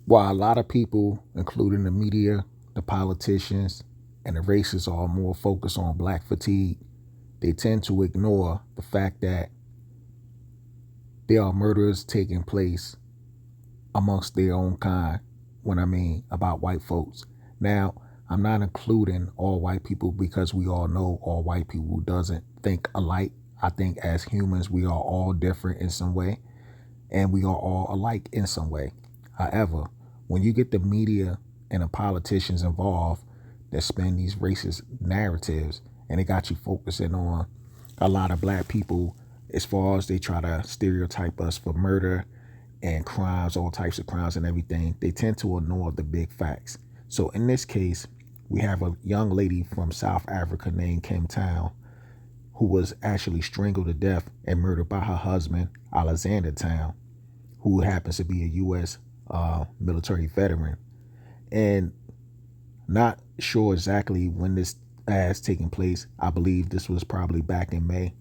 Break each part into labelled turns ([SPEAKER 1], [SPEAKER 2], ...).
[SPEAKER 1] While a lot of people, including the media, the politicians, and the racists, are more focused on black fatigue, they tend to ignore the fact that there are murders taking place amongst their own kind when I mean about white folks. Now, I'm not including all white people because we all know all white people doesn't think alike. I think as humans, we are all different in some way and we are all alike in some way. However, when you get the media and the politicians involved that spin these racist narratives and they got you focusing on a lot of black people as far as they try to stereotype us for murder and crimes, all types of crimes and everything, they tend to ignore the big facts. So in this case, we have a young lady from South Africa named Kim Town who was actually strangled to death and murdered by her husband, Alexander Town, who happens to be a U.S. Military veteran. And not sure exactly when this has taken place. I believe this was probably back in May.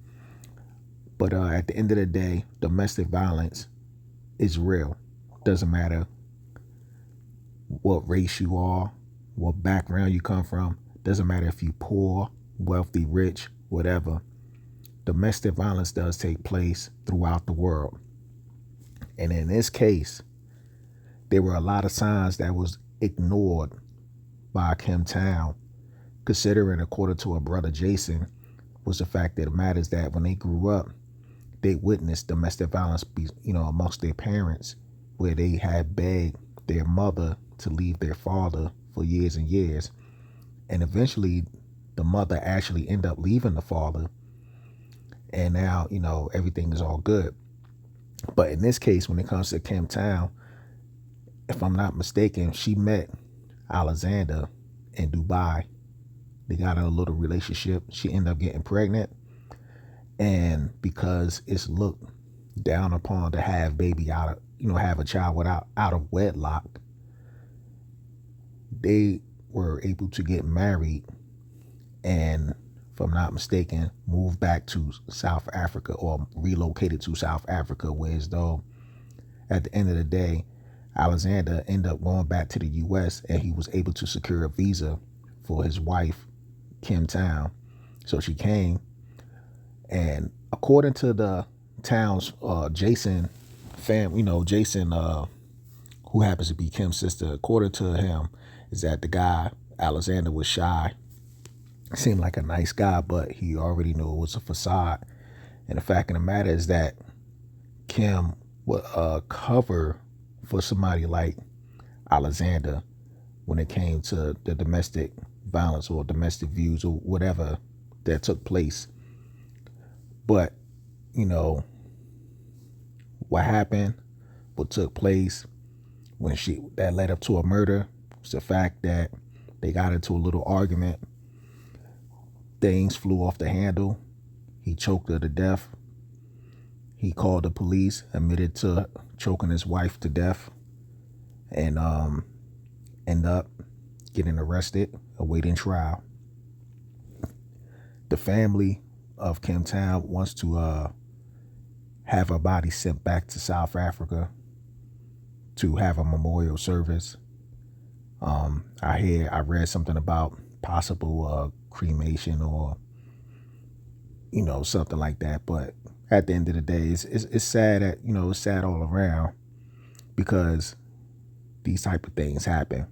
[SPEAKER 1] But at the end of the day, domestic violence is real. Doesn't matter what race you are, what background you come from. Doesn't matter if you poor, wealthy, rich, whatever. Domestic violence does take place throughout the world. And in this case, there were a lot of signs that was ignored by Kim Town, considering, according to her brother Jason, was the fact that it matters that when they grew up, they witnessed domestic violence, amongst their parents, where they had begged their mother to leave their father for years and years. And eventually the mother actually ended up leaving the father. And now, everything is all good. But in this case, when it comes to Kim Town, if I'm not mistaken, she met Alexander in Dubai. They got in a little relationship. She ended up getting pregnant. And because it's looked down upon to have baby out of, have a child out of wedlock, they were able to get married and, if I'm not mistaken, moved back to South Africa or relocated to South Africa, whereas though at the end of the day, Alexander ended up going back to the U.S. and he was able to secure a visa for his wife, Kim Town. So she came, and according to the town's Jason Jason, who happens to be Kim's sister, according to him, is that the guy, Alexander, was shy. Seemed like a nice guy, but he already knew it was a facade. And the fact of the matter is that Kim would cover for somebody like Alexander when it came to the domestic violence or domestic views or whatever that took place. But, what happened, what took place when that led up to a murder was the fact that they got into a little argument. Things flew off the handle. He choked her to death. He called the police, admitted to choking his wife to death, and ended up getting arrested, awaiting trial. The family of Kim Town wants to have her body sent back to South Africa to have a memorial service. I read something about possible cremation or something like that. But at the end of the day, it's sad that it's sad all around because these type of things happen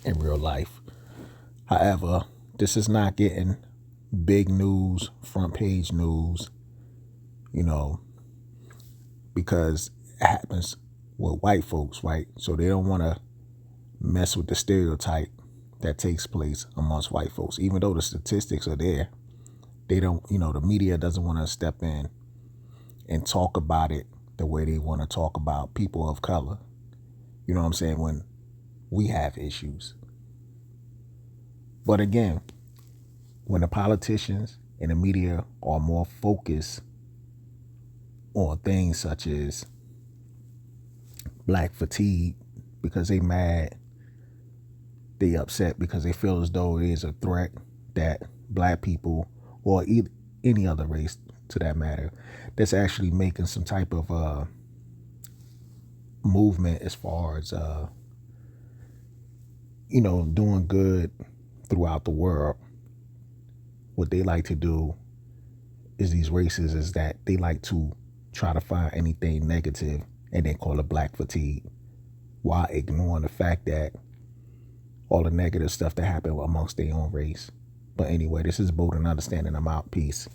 [SPEAKER 1] in real life. However, this is not getting big news, front page news, because it happens with white folks, right? So they don't want to mess with the stereotype that takes place amongst white folks. Even though the statistics are there, they don't, the media doesn't want to step in and talk about it the way they want to talk about people of color. You know what I'm saying? When we have issues. But again, when the politicians and the media are more focused on things such as black fatigue because they mad, they upset because they feel as though it is a threat that black people or any other race to that matter that's actually making some type of movement as far as doing good throughout the world, what they like to do is these races is that they like to try to find anything negative and then call it black fatigue, while ignoring the fact that all the negative stuff that happened amongst their own race. But anyway, this is Bold and Understanding. I'm out. Peace.